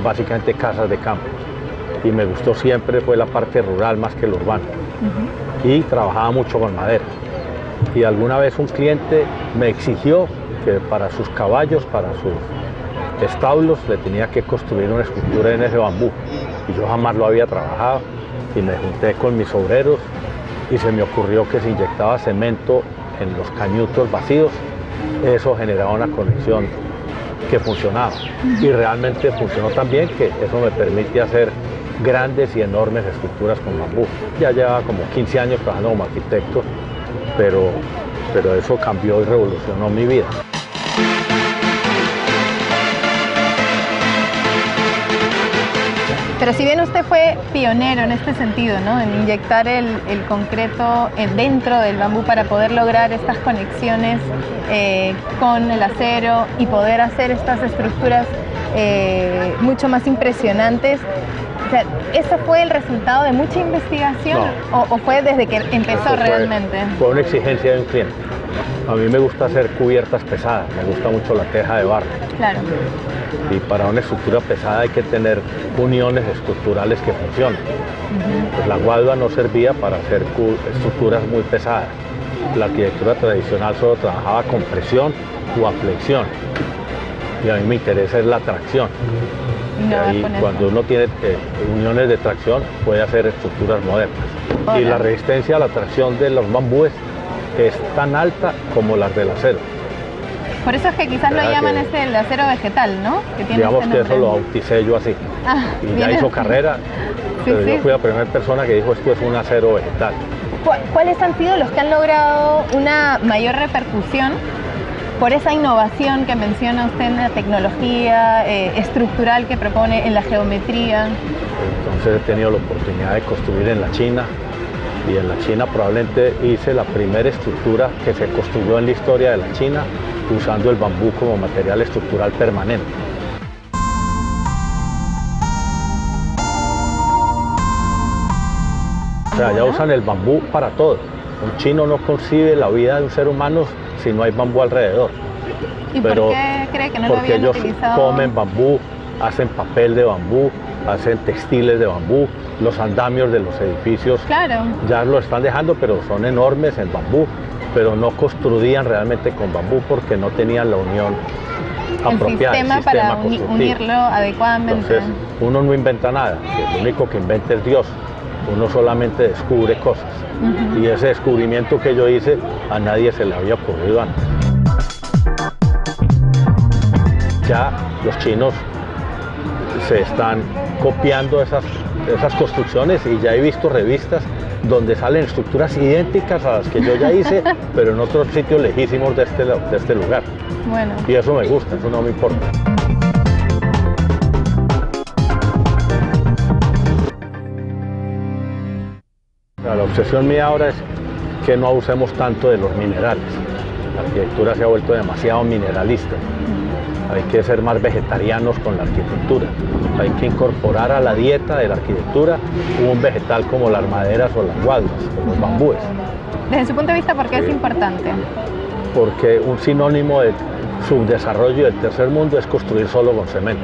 Speaker 9: básicamente casas de campo. Y me gustó siempre, fue la parte rural más que el urbano. Y trabajaba mucho con madera. Y alguna vez un cliente me exigió que para sus caballos, para sus establos, le tenía que construir una escultura en ese bambú. Y yo jamás lo había trabajado y me junté con mis obreros y se me ocurrió que se inyectaba cemento en los cañutos vacíos. Eso generaba una conexión que funcionaba. Y realmente funcionó tan bien que eso me permite hacer grandes y enormes esculturas con bambú. Ya llevaba como 15 años trabajando como arquitecto, pero eso cambió y revolucionó mi vida.
Speaker 1: Pero si bien usted fue pionero en este sentido, ¿no? En inyectar el concreto dentro del bambú para poder lograr estas conexiones con el acero y poder hacer estas estructuras mucho más impresionantes, o sea, ¿eso fue el resultado de mucha investigación o fue desde que empezó realmente?
Speaker 9: Fue una exigencia de un cliente. A mí me gusta hacer cubiertas pesadas, me gusta mucho la teja de barro.
Speaker 1: Claro.
Speaker 9: Y para una estructura pesada hay que tener uniones estructurales que funcionen. Pues la guadua no servía para hacer estructuras muy pesadas. La arquitectura tradicional solo trabajaba con presión o a flexión. Y a mí me interesa es la tracción. Y cuando uno tiene uniones de tracción puede hacer estructuras modernas. Y la resistencia a la tracción de los bambúes es tan alta como las del acero.
Speaker 1: Por eso es que quizás lo llaman el acero vegetal, ¿no? Que tiene
Speaker 9: digamos que eso lo bauticé yo así. Y ya hizo carrera, pero yo fui la primera persona que dijo esto es un acero vegetal.
Speaker 1: ¿Cuáles han sido los que han logrado una mayor repercusión por esa innovación que menciona usted en la tecnología estructural que propone, en la geometría?
Speaker 9: Entonces he tenido la oportunidad de construir en la China, y en la China probablemente hice la primera estructura que se construyó en la historia de la China usando el bambú como material estructural permanente. O sea, ya usan el bambú para todo. Un chino no concibe la vida de un ser humano si no hay bambú alrededor.
Speaker 1: ¿Y por qué cree que no lo habían utilizado?
Speaker 9: Porque ellos comen bambú, hacen papel de bambú, hacen textiles de bambú, los andamios de los edificios ya lo están dejando, pero son enormes en bambú, pero no construían realmente con bambú porque no tenían la unión apropiada.
Speaker 1: El sistema para unirlo adecuadamente.
Speaker 9: Entonces, uno no inventa nada, lo único que inventa es Dios. Uno solamente descubre cosas. Y ese descubrimiento que yo hice, a nadie se le había ocurrido antes. Ya los chinos se están copiando esas construcciones y ya he visto revistas donde salen estructuras idénticas a las que yo ya hice, pero en otros sitios lejísimos de este lugar.
Speaker 1: Bueno.
Speaker 9: Y eso me gusta, eso no me importa. La obsesión mía ahora es que no abusemos tanto de los minerales. La arquitectura se ha vuelto demasiado mineralista. Hay que ser más vegetarianos con la arquitectura. Hay que incorporar a la dieta de la arquitectura un vegetal como las maderas o las guaduas, o los bambúes.
Speaker 1: Desde su punto de vista, ¿por qué es importante?
Speaker 9: porque un sinónimo de subdesarrollo del tercer mundo es construir solo con cemento.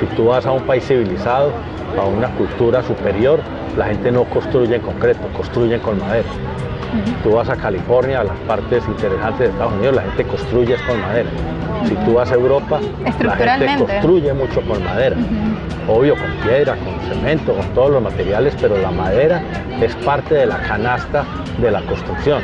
Speaker 9: Si tú vas a un país civilizado, a una cultura superior, la gente no construye en concreto, construyen con madera. Tú vas a California, a las partes interesantes de Estados Unidos, la gente construye con madera. Si tú vas a Europa, la gente construye mucho con madera. Obvio, con piedra, con cemento, con todos los materiales, pero la madera es parte de la canasta de la construcción.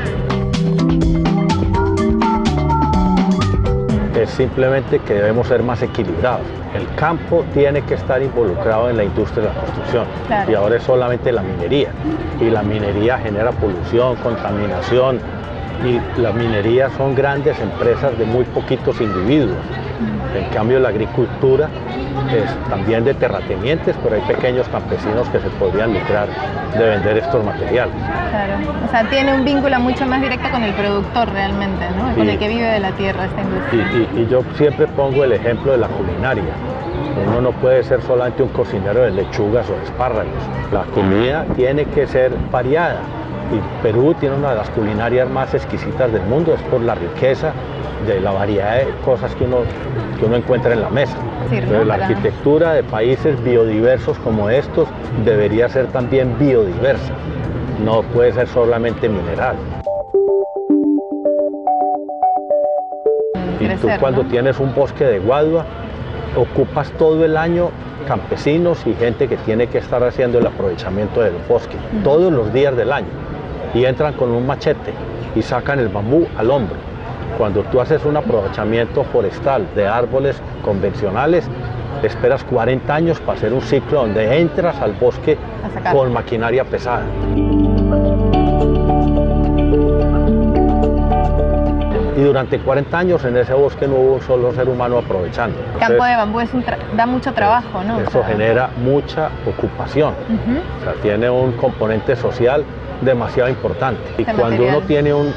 Speaker 9: Es simplemente que debemos ser más equilibrados. El campo tiene que estar involucrado en la industria de la construcción, claro. Y ahora es solamente la minería. Y la minería genera polución, contaminación, y la minería son grandes empresas de muy poquitos individuos. En cambio, la agricultura es también de terratenientes, pero hay pequeños campesinos que se podrían lucrar de vender estos materiales.
Speaker 1: Claro, o sea, tiene un vínculo mucho más directo con el productor realmente, ¿no? Con el que vive de la tierra esta industria.
Speaker 9: Y yo siempre pongo el ejemplo de la culinaria. Uno no puede ser solamente un cocinero de lechugas o de espárragos. La comida tiene que ser variada. Y Perú tiene una de las culinarias más exquisitas del mundo, es por la riqueza de la variedad de cosas que uno encuentra en la mesa. Sí, pero la arquitectura de países biodiversos como estos debería ser también biodiversa, no puede ser solamente mineral. Y tú cuando tienes un bosque de guadua, ocupas todo el año campesinos y gente que tiene que estar haciendo el aprovechamiento del bosque, todos los días del año, y entran con un machete y sacan el bambú al hombro. Cuando tú haces un aprovechamiento forestal de árboles convencionales, esperas 40 años para hacer un ciclo donde entras al bosque con maquinaria pesada. Y durante 40 años en ese bosque no hubo un solo ser humano aprovechando.
Speaker 1: El campo de bambú da mucho trabajo, ¿no?
Speaker 9: Eso genera mucha ocupación. O sea, tiene un componente social demasiado importante. Y cuando uno tiene un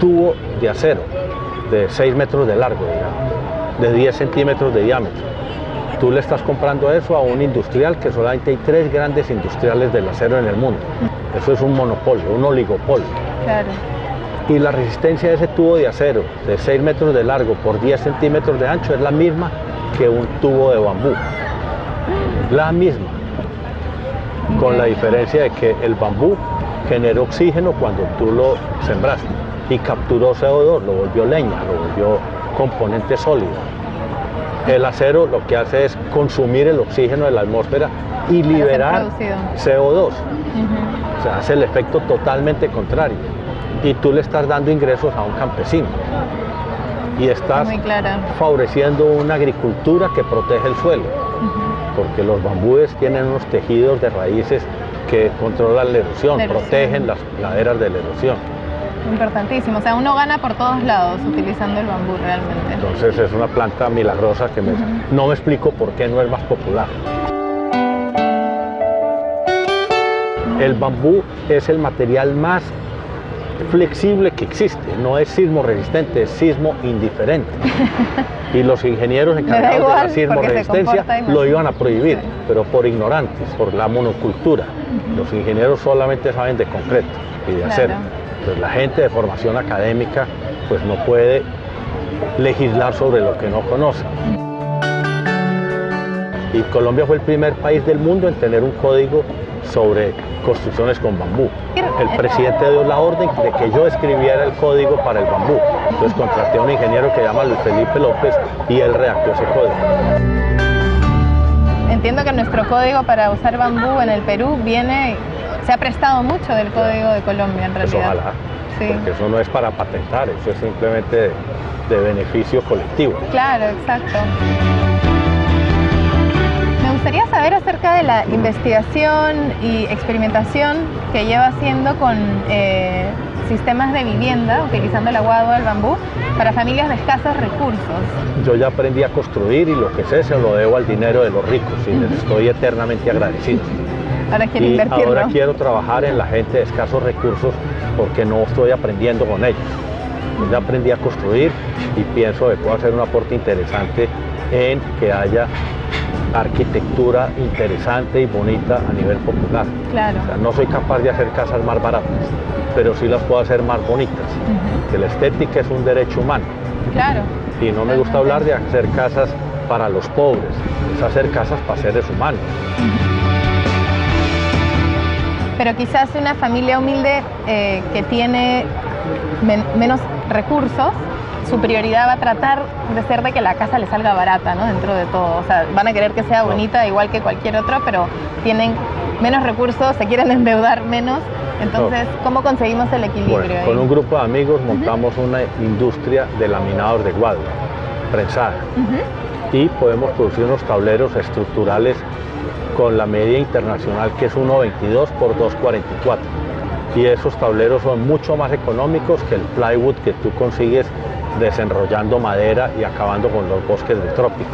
Speaker 9: tubo de acero de 6 metros de largo, digamos, de 10 centímetros de diámetro, tú le estás comprando eso a un industrial, que solamente hay 3 grandes industriales del acero en el mundo. Eso es un monopolio, un oligopolio.
Speaker 1: Claro.
Speaker 9: Y la resistencia de ese tubo de acero de 6 metros de largo por 10 centímetros de ancho es la misma que un tubo de bambú. La misma. Con la diferencia de que el bambú generó oxígeno cuando tú lo sembraste y capturó CO2, lo volvió leña, lo volvió componente sólido. El acero lo que hace es consumir el oxígeno de la atmósfera y liberar CO2. O sea, hace el efecto totalmente contrario. Y tú le estás dando ingresos a un campesino. Y estás favoreciendo una agricultura que protege el suelo. Porque los bambúes tienen unos tejidos de raíces que controlan la erosión, protegen las laderas de la erosión.
Speaker 1: Importantísimo, o sea, uno gana por todos lados utilizando el bambú realmente.
Speaker 9: Entonces es una planta milagrosa que no me explico por qué no es más popular. El bambú es el material más flexible que existe, no es sismo resistente, es sismo indiferente. Y los ingenieros encargados de la sismo resistencia lo iban a prohibir, pero por ignorantes, por la monocultura. Los ingenieros solamente saben de concreto y de acero. Entonces la gente de formación académica pues no puede legislar sobre lo que no conoce. Y Colombia fue el primer país del mundo en tener un código sobre construcciones con bambú. El presidente dio la orden de que yo escribiera el código para el bambú. Entonces contraté a un ingeniero que se llama Luis Felipe López y él redactó ese código.
Speaker 1: Entiendo que nuestro código para usar bambú en el Perú se ha prestado mucho del código de Colombia en realidad.
Speaker 9: Pues ojalá, porque eso no es para patentar, eso es simplemente de beneficio colectivo.
Speaker 1: Claro, exacto. Me gustaría saber acerca de la investigación y experimentación que lleva haciendo con sistemas de vivienda, utilizando la guadua del bambú, para familias de escasos recursos.
Speaker 9: Yo ya aprendí a construir y lo que sé se lo debo al dinero de los ricos y les estoy eternamente agradecido.
Speaker 1: Ahora quiero invertirlo.
Speaker 9: Ahora quiero trabajar en la gente de escasos recursos porque no estoy aprendiendo con ellos. Yo ya aprendí a construir y pienso que puedo hacer un aporte interesante en que haya arquitectura interesante y bonita a nivel popular.
Speaker 1: Claro.
Speaker 9: O sea, no soy capaz de hacer casas más baratas, pero sí las puedo hacer más bonitas. Que la estética es un derecho humano.
Speaker 1: Claro.
Speaker 9: Y no me gusta hablar de hacer casas para los pobres, es hacer casas para seres humanos.
Speaker 1: Pero quizás una familia humilde que tiene menos recursos, su prioridad va a tratar de ser de que la casa le salga barata, ¿no? Dentro de todo. O sea, van a querer que sea bonita igual que cualquier otro, pero tienen menos recursos, se quieren endeudar menos. Entonces, ¿cómo conseguimos el equilibrio?
Speaker 9: Bueno, con un grupo de amigos montamos una industria de laminados de guadua, prensada. Y podemos producir unos tableros estructurales con la medida internacional que es 1,22 por 2,44. Y esos tableros son mucho más económicos que el plywood que tú consigues desenrollando madera y acabando con los bosques del trópico.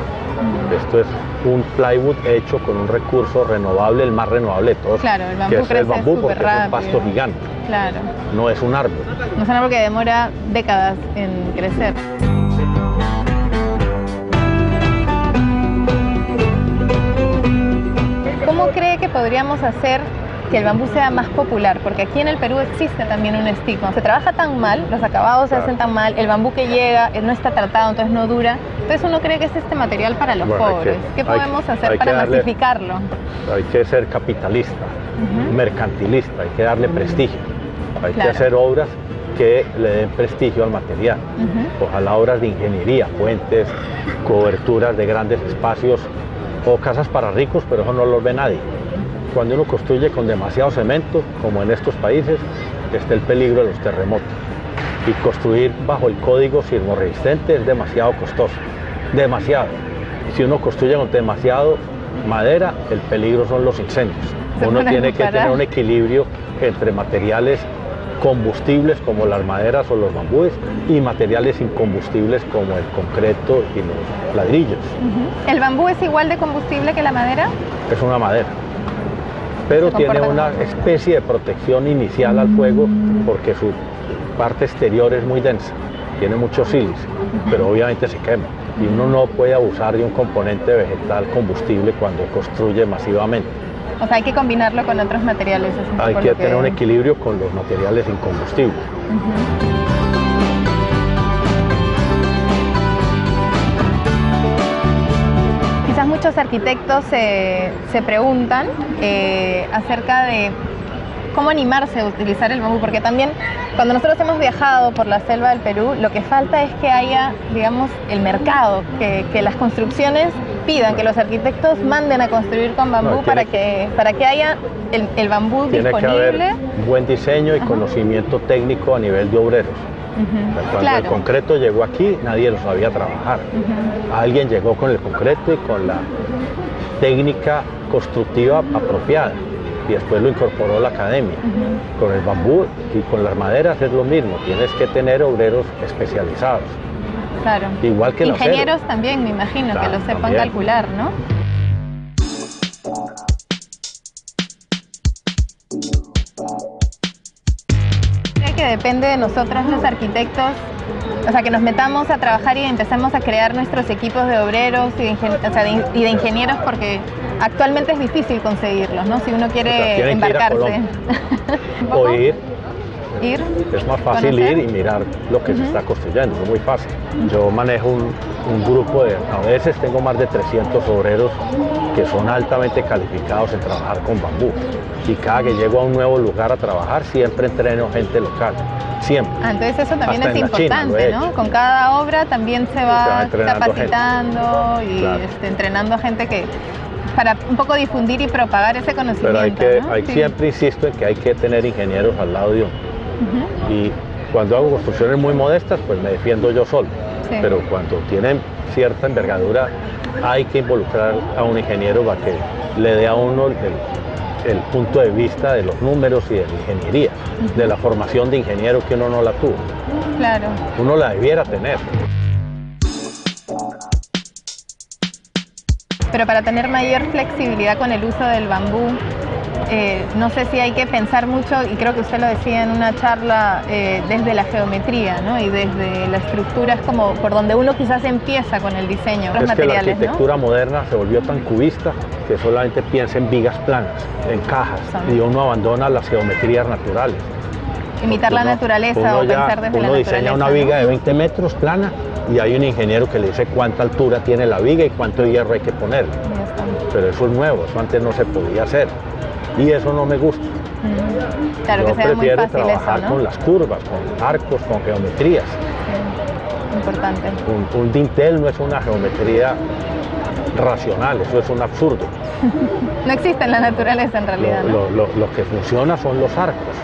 Speaker 9: Esto es un plywood hecho con un recurso renovable, el más renovable de todos,
Speaker 1: claro, el bambú
Speaker 9: que es el
Speaker 1: crece
Speaker 9: bambú, porque
Speaker 1: súper
Speaker 9: es un pasto gigante.
Speaker 1: Claro.
Speaker 9: No es un árbol.
Speaker 1: No es un árbol que demora décadas en crecer. ¿Cómo cree que podríamos hacer que el bambú sea más popular? Porque aquí en el Perú existe también un estigma. Se trabaja tan mal, los acabados se hacen tan mal, el bambú que llega no está tratado, entonces no dura. Entonces uno cree que es este material para los pobres. ¿Qué podemos hacer para masificarlo?
Speaker 9: Hay que ser capitalista, mercantilista, hay que darle prestigio. Hay que hacer obras que le den prestigio al material. Ojalá obras de ingeniería, puentes, coberturas de grandes espacios o casas para ricos, pero eso no lo ve nadie. Cuando uno construye con demasiado cemento, como en estos países, está el peligro de los terremotos. Y construir bajo el código sismorresistente es demasiado costoso, demasiado. Si uno construye con demasiado madera, el peligro son los incendios. Uno tiene que tener un equilibrio entre materiales combustibles como las maderas o los bambúes y materiales incombustibles como el concreto y los ladrillos.
Speaker 1: ¿El bambú es igual de combustible que la madera?
Speaker 9: Es una madera, pero tiene una especie de protección inicial al fuego porque su parte exterior es muy densa, tiene mucho sílice, pero obviamente se quema. Y uno no puede abusar de un componente vegetal combustible cuando construye masivamente.
Speaker 1: O sea, hay que combinarlo con otros materiales.
Speaker 9: Hay que tener un equilibrio con los materiales incombustibles.
Speaker 1: Quizás muchos arquitectos se preguntan acerca de cómo animarse a utilizar el bambú, porque también cuando nosotros hemos viajado por la selva del Perú, lo que falta es que haya, digamos, el mercado, que las construcciones pidan, que los arquitectos manden a construir con bambú para que haya el bambú
Speaker 9: tiene
Speaker 1: disponible.
Speaker 9: Que haber buen diseño y conocimiento técnico a nivel de obreros. Cuando el concreto llegó aquí, nadie lo sabía trabajar. Alguien llegó con el concreto y con la técnica constructiva apropiada. Y después lo incorporó la academia. Con el bambú y con las maderas es lo mismo, tienes que tener obreros especializados.
Speaker 1: Claro.
Speaker 9: Igual que
Speaker 1: ingenieros también, me imagino, que lo sepan calcular, ¿no? Creo que depende de nosotros los arquitectos, o sea, que nos metamos a trabajar y empecemos a crear nuestros equipos de obreros y de ingenieros, porque actualmente es difícil conseguirlos, ¿no? Si uno quiere embarcarse.
Speaker 9: O ir.
Speaker 1: Es
Speaker 9: más fácil ir y mirar lo que se está construyendo, es muy fácil. Yo manejo un grupo a veces tengo más de 300 obreros que son altamente calificados en trabajar con bambú. Y cada que llego a un nuevo lugar a trabajar, siempre entreno gente local, siempre.
Speaker 1: Entonces eso también es importante, ¿no? Con cada obra también se va capacitando y entrenando a gente que para un poco difundir y propagar ese conocimiento.
Speaker 9: Pero siempre insisto en que hay que tener ingenieros al lado de uno. Y cuando hago construcciones muy modestas, pues me defiendo yo solo. Pero cuando tienen cierta envergadura, hay que involucrar a un ingeniero para que le dé a uno el punto de vista de los números y de la ingeniería, de la formación de ingeniero que uno no la tuvo.
Speaker 1: Claro.
Speaker 9: Uno la debiera tener.
Speaker 1: Pero para tener mayor flexibilidad con el uso del bambú, no sé si hay que pensar mucho, y creo que usted lo decía en una charla, desde la geometría, ¿no? Y desde la estructura, es como por donde uno quizás empieza con el diseño.
Speaker 9: Es que la arquitectura moderna se volvió tan cubista que solamente piensa en vigas planas, en cajas, y uno abandona las geometrías naturales.
Speaker 1: Imitar la naturaleza o pensar desde la naturaleza.
Speaker 9: Uno diseña una viga de 20 metros plana y hay un ingeniero que le dice cuánta altura tiene la viga y cuánto hierro hay que poner. Pero eso es nuevo, eso antes no se podía hacer. Y eso no me gusta.
Speaker 1: Claro,
Speaker 9: yo
Speaker 1: que sea muy fácil
Speaker 9: trabajar
Speaker 1: eso, ¿no?
Speaker 9: con las curvas, con arcos, con geometrías.
Speaker 1: Importante.
Speaker 9: Un dintel no es una geometría racional, eso es un absurdo.
Speaker 1: No existe en la naturaleza en realidad, ¿no?
Speaker 9: Lo que funciona son los arcos.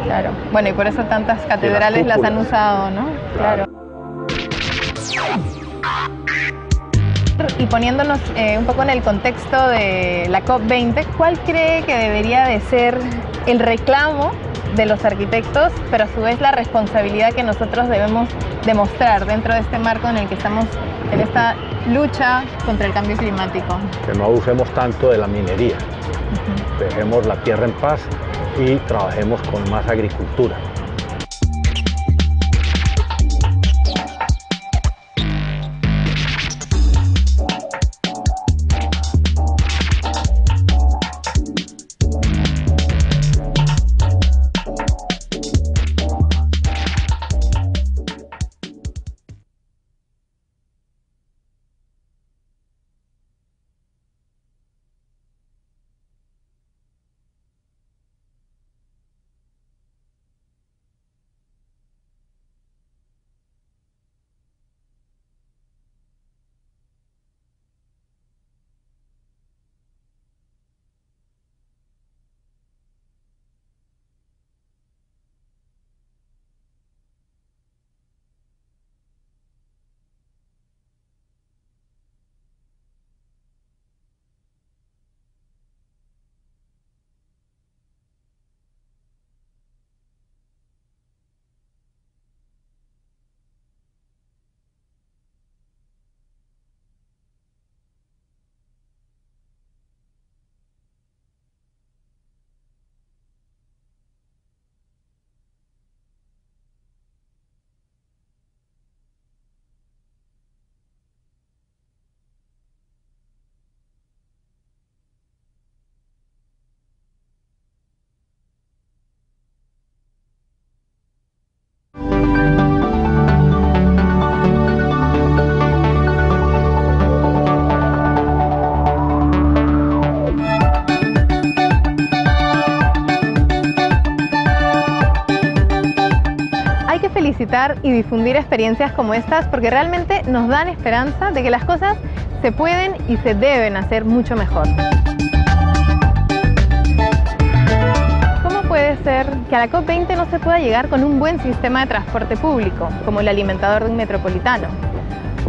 Speaker 1: Claro. Bueno, y por eso tantas catedrales las han usado, ¿no? Claro. Y poniéndonos un poco en el contexto de la COP20, ¿cuál cree que debería de ser el reclamo de los arquitectos, pero a su vez la responsabilidad que nosotros debemos demostrar dentro de este marco en el que estamos en esta lucha contra el cambio climático?
Speaker 9: Que no abusemos tanto de la minería, dejemos la tierra en paz y trabajemos con más agricultura.
Speaker 1: Felicitar y difundir experiencias como estas porque realmente nos dan esperanza de que las cosas se pueden y se deben hacer mucho mejor. ¿Cómo puede ser que a la COP20 no se pueda llegar con un buen sistema de transporte público, como el alimentador de un metropolitano?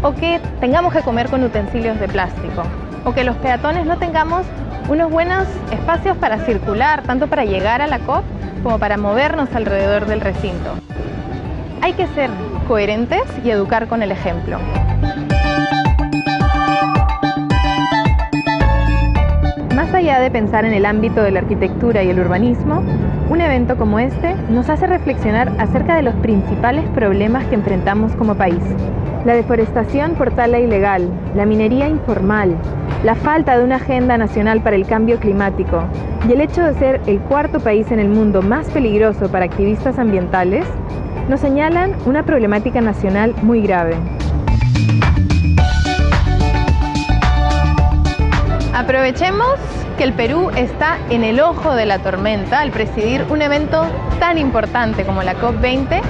Speaker 1: O que tengamos que comer con utensilios de plástico, o que los peatones no tengamos unos buenos espacios para circular, tanto para llegar a la COP como para movernos alrededor del recinto. Hay que ser coherentes y educar con el ejemplo. Más allá de pensar en el ámbito de la arquitectura y el urbanismo, un evento como este nos hace reflexionar acerca de los principales problemas que enfrentamos como país. La deforestación por tala ilegal, la minería informal, la falta de una agenda nacional para el cambio climático y el hecho de ser el cuarto país en el mundo más peligroso para activistas ambientales nos señalan una problemática nacional muy grave. Aprovechemos que el Perú está en el ojo de la tormenta al presidir un evento tan importante como la COP20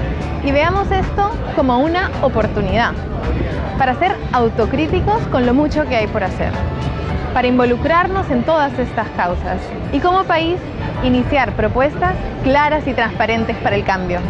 Speaker 1: y veamos esto como una oportunidad para ser autocríticos con lo mucho que hay por hacer, para involucrarnos en todas estas causas y como país iniciar propuestas claras y transparentes para el cambio.